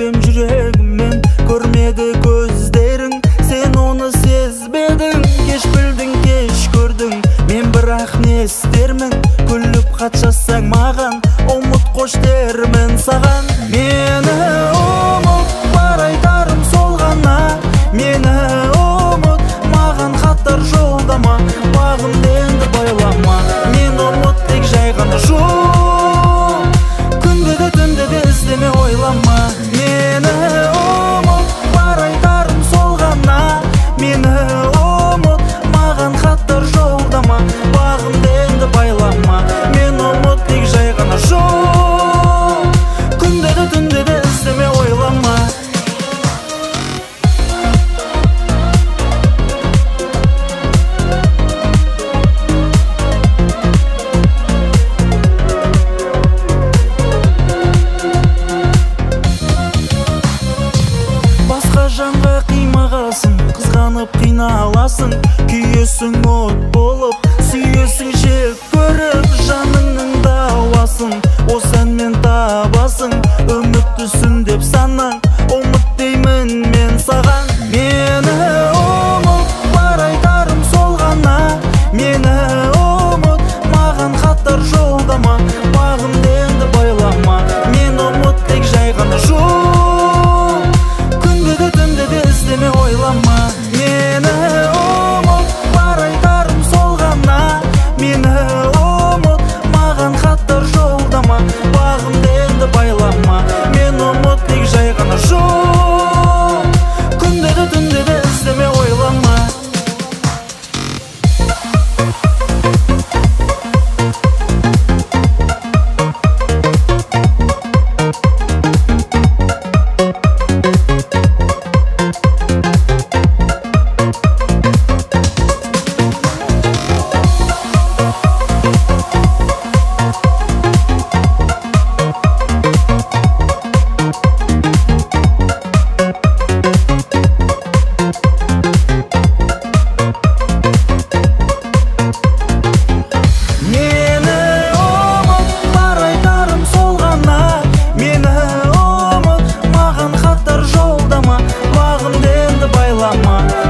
берем жүрегіммен, көрмеді көздерің, сен оны сезбедің. Кеш білдің, кеш көрдің, мен бірақ не істермін? Күліп хат жазсаң маған, ұмыт қош дермін саған. Мені ұмыт, бар айтарым сол ғана. Мені ұмыт, маған хаттар жолдама, бағымды енді байлама. Мен ұмыт тек жай ғана жол, күнде де түнде де іздеме ойлама. Мені ұмыт, бар айтарым сол ғана. Мені ұмыт, маған хаттар жолдама, бағымды енді байлама. Мен ұмыт тек жай ғана жол, күнде де түнде де іздеме ойлама. Басқа жанға қимағасың, қызғанып қиналасың, күйесің от болып, сүйесің жек көріп, жаныңның дауасын осы әнмен табасың. Үмітті сүндеп санаң, ұмыт деймін мен саған. Мені ұмыт, бар айтарым сол ғана. Мені ұмыт, маған хаттар жолдама, бағымды енді байлама. Мен ұмыт тек жай ғана жол, күнде де түнде де іздеме ойлама. Мені ұмыт, бар айтарым сол ғана. Мені ұмыт, маған хаттар жолдама, бағымды енді байлама. Мен ұмыт тек жай ғана жол, күнде де түнде де іздеме ойлама.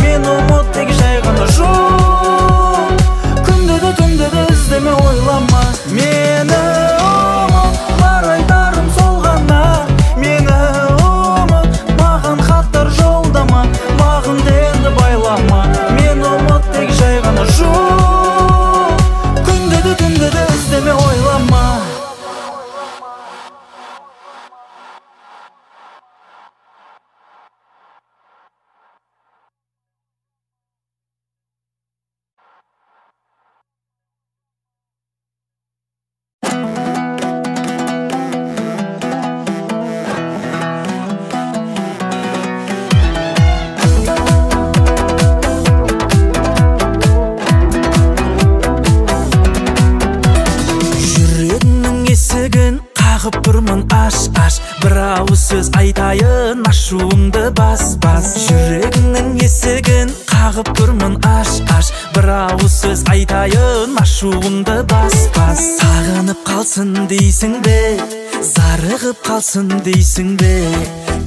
Мен ұмыт тек жай ғана жол, күнде де түнде де іздеме ойлама. Мені ұмыт, бар айтарым сол ғана. Мені ұмыт, маған хаттар жолдама, бағымды енді байлама. Мен ұмыт тек жай ғана жол, күнде де түнде де іздеме ойлама. Есігін қағып тұрмын аш-аш, бір ауыз сөз айтайын, ашуымды бас-бас. Жүрегіңнің есігін қағып тұрмын аш-аш, бір ауыз сөз айтайын, ашуымды бас-бас. Сағынып қалсын дейсің бе, зарығып қалсын дейсің бе,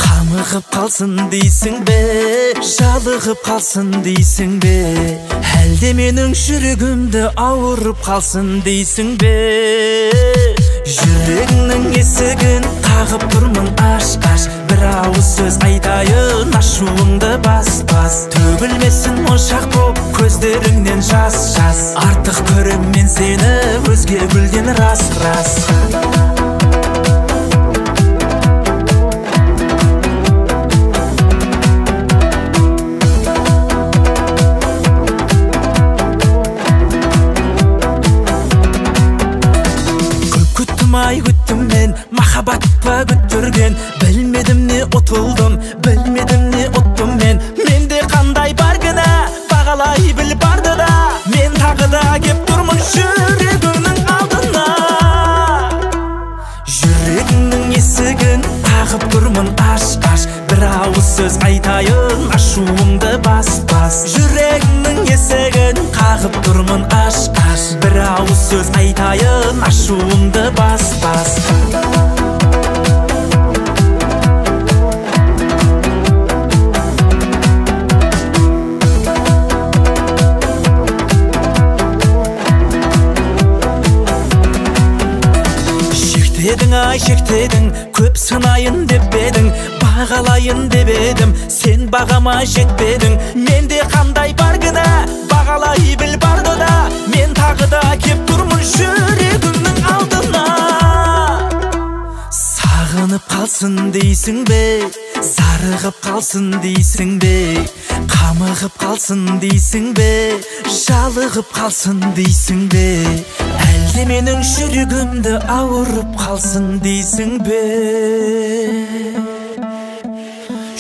қамығып қалсын дейсің бе, жалығып қалсын дейсің бе, әлде менің жүрегімді ауырып қалсын дейсің бе. Жүрегіңнің есігін қағып тұрмын аш-аш, бір ауыз сөз айтайын, ашуыңды бас-бас. Төгілмесін ошақ боп көздеріңнен жас-жас, артық көрем мен сені өзге гүлден рас-рас. Ай күттім мен, махаббат па күттірген, білмедім не ұтылдым, білмедім не ұттым мен. Менде қандай бар кінә, бағалай біл барды да, мен тағы да кеп тұрмын жүрегіңнің алдына. Жүрегіңнің есігін қағып тұрмын аш-аш, бір ауыз сөз айтайын, ашуымды бас-бас. Жүрегіңнің есігін қағып тұрмын аш-аш, бір ауыз сөз айтайын, ашуымды бас-бас. едің шектедің, көп сынайын деп едің, бағалайын деп едім, сен бағама жетпедің. Менде қандай бар гына, бағалай біл барды да, мен тағы да кеп тұрмын жүрегіңнің алдына. Сағынып қалсын дейсің бе, зарығып қалсын дейсің бе, қамығып қалсын дейсің бе, жалығып қалсын дейсің бе, әлде менің жүрегімді ауырып қалсын дейсің бе.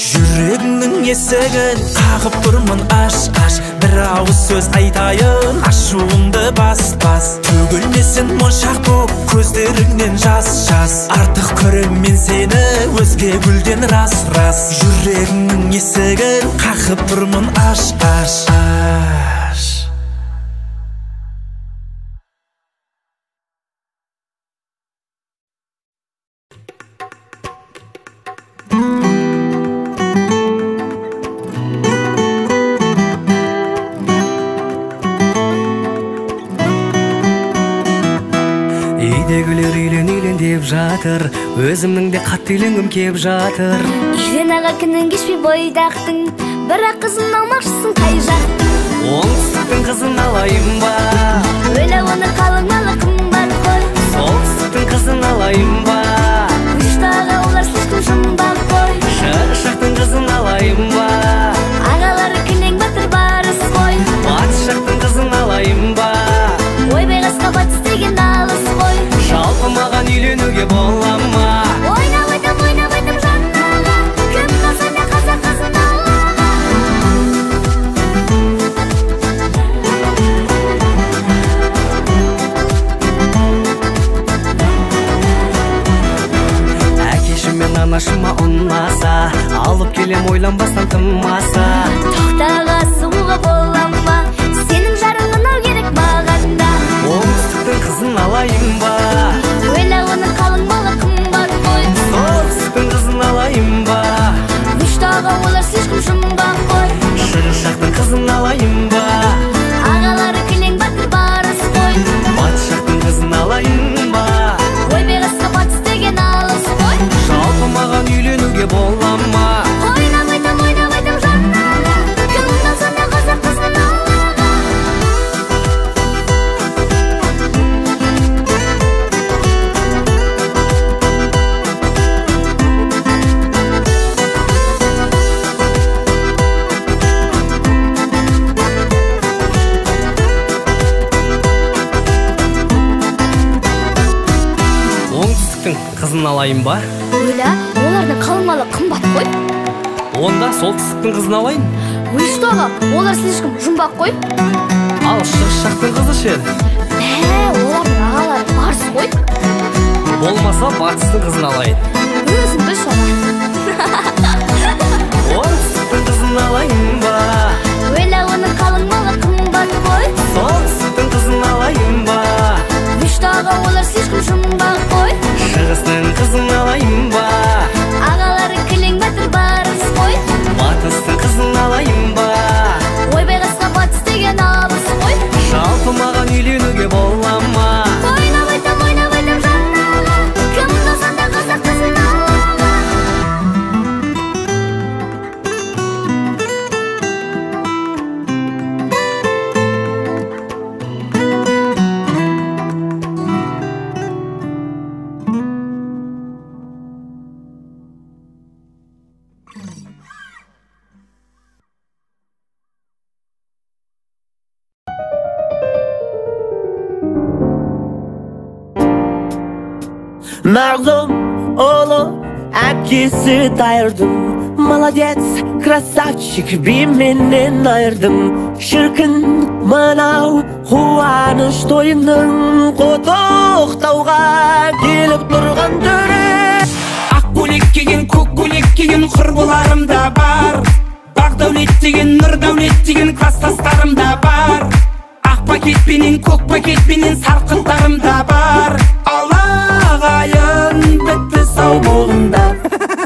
Жүрегіңнің есігін қағып тұрмын аш-аш, бір ауыз сөз айтайын, ашуыңды бас-бас. Төгілмесін моншақ боп көздеріңнен жас-жас, артық көрем мен сені өзге гүлден рас-рас. Жүрегіңнің есігін қағып тұрмын аш-аш. Үйдегілер үйлен деп жатыр, өзімнің де қатты үйленгім кеп жатыр. Үйлен аға күнін кешпей бойдақтың, бірақ қызын алмақшысың қай жақтың? Оңтүстіктің қызын алайын ба? Өлі оны қалың малы қымбат қой. Солтүстіктің қызын алайын ба? Үштаға олар слишком жұмбақ қой. Шығыс жақтың қызын алайын ба? Ағалары кілең батыр барыс қой. Батыс жақтың қызын алайын ба? Ойбай қасқа батыс деген алыс қой. Жалпы маған үйленуге бола ма? Ойнап айтам жаннаға, кім қалса да қазақ қызын алаға. Әкешім мен анашыма ұнаса, алып келем ойланбастан тымаса. Тоқтаға суға бола ма? Сенің жарыңын ау керек мағанда. Оңтүстіктің қызын алайын ба? Өлі оны қалың малы қымбат қой. Солтүстіктің қызын алайын ба? Үштаға олар слишком жұмбақ қой. Шығыс жақтың қызын алайын ба? Ағалары кілең батыр барыс қой. Батыс жақтың қызын алайын ба? Ойбай қасқа батыс деген алыс қой. Жалпы маған үйленуге бола ма? Ойнап айтам жаннаға, кім қалса да қазақ қызын алаға. Оңтүстіктің қызын алайын ба? Өлі, олардың қалың малы қымбат қой. Онда солтүстіктің қызын алайын. Үштаға олар слишком жұмбақ қой. Ал шығыс жақтың қызы ше? Олардың ағалары барыс қой. Болмаса батыстың қызын алайын. Өзің біл шала. Оңтүстіктің қызын алайын ба? Өлі оны қалың малы қымбат қой. Солтүстіктің қызын алайын ба? Үштаға олар слишком жұмбақ қой. Шығыстың қызын алайын ба? Ағалары кілең батыр барыс қой. Батыстың қызын алайын ба? Ойбай қасқа батыс деген алыс қой. Жалпы маған үйленуге бола ма? Ойнап айтам жаннаға, кім қалса да қазақ қызын алаға. Мағлұм ұлы әпкесі тайырдым, молодец, красавчик, бименен айырдым. Шіркін мынау қуаныш тойының құттықтауға келіп тұрған түрі. Ақ көйлек киген, көк көйлек киген құрбыларым да бар. Бақ дәулет деген, нұр дәулет деген кластастарым да бар. Ақ пакетпенен, көк пакетпенен сарқыттарым да бар. Алағайын бітті сау болыңдар.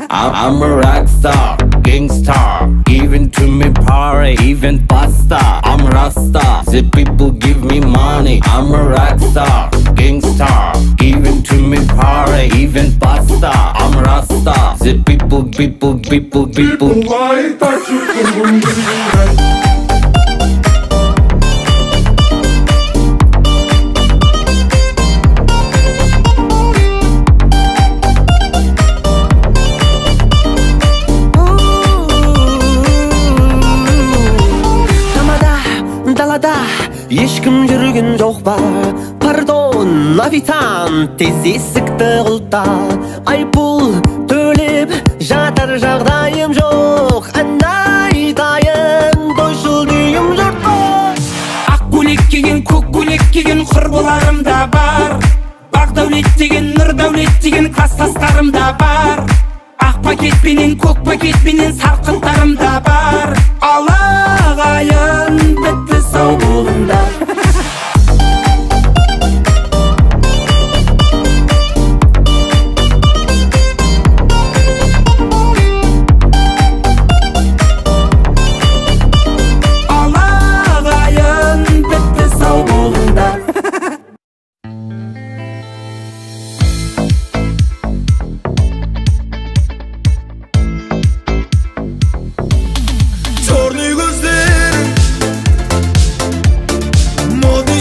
I'm a rock star, gangster, giving to me party, even pasta. I'm Rasta, the people give me money. I'm a rock star, gangster, giving to me party, the people. Why touch you? Ешкім жүрген жоқ ба? Пардон, официант, тез есікті құлта. Айыппұл төлеп жатар жағдайым жоқ. Ән айтайын, тойшыл дүйім жұртқа. Ақ көйлек киген, көк көйлек киген құрбыларым да бар. Бақдәулет деген, Нұрдәулет деген класстастарым да бар. Ақ пакетпенен, көк пакетпенен сарқынтарым да бар. Алағайын бітті сау болыңдар. Черный көздерің, моды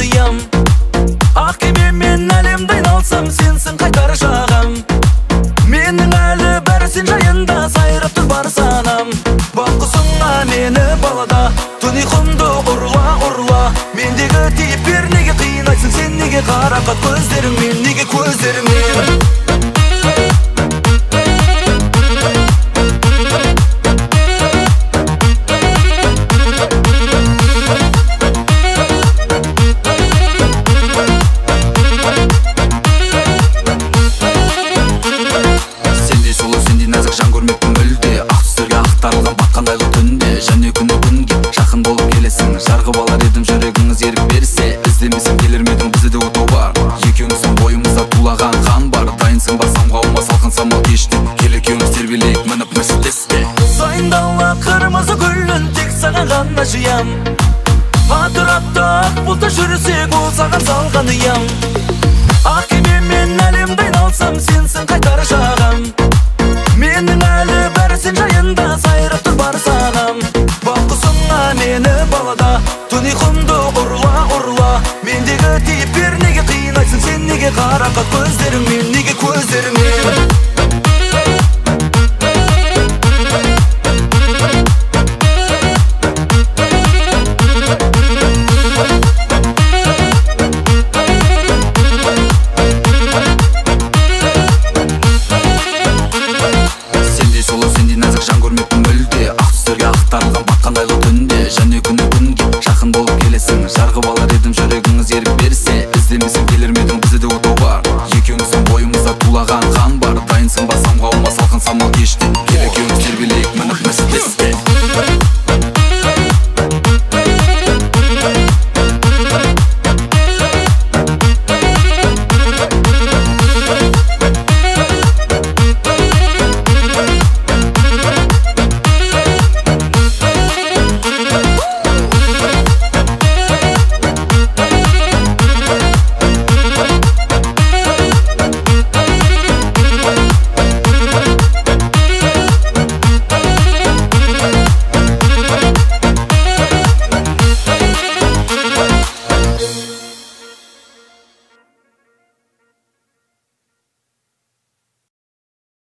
салғаныям. Ақ кемемен әлемді айналсам, сенсің қайтар жағам. Менің әлі бәрі сен жайында сайрап тұр бар санам. Баққысыңа мені балада, түн ұйқымды ұрла. Мендегі типер неге қинайсың, сен неге қарақат көздеріңмен, неге көздеріңмен. Жан көрмеппін мүлде, ақ түстерге ақтарылған батқандайлы түнде. Және күні күнге жақын болып келесің, жарғып алар едім жүрегіңіз ерік берсе. Іздемесем келер медің бізде де отау бар, екеуіңіздің бойымызда тулаған қан бар. Дайынсың ба самға аума салқын самал кешті, кел екеуіміз тербелейік мініп Мерседеске. Сайындала қырмызы гүлін тек саған ғана жиям. Атырапта ақ бұлтта жүрсек ол саған салғаныям. Ақ кемемен әлемді айналсам, сенсің қайтар жағам. Менің әлі бәрі сен жайында сайрап тұр бар санам. Баққысыңа мені балада, түн ұйқымды ұрла. Мендегі типер неге қинайсың, сен неге қарақат көздеріңмен, неге көздеріңмен. Жан көрмеппін мүлде, ақ түстерге ақтарылған батқандайлы түнде. Және күні күнге жақын болып келесің, жарғып алар едім жүрегіңіз ерік берсе. Іздемесем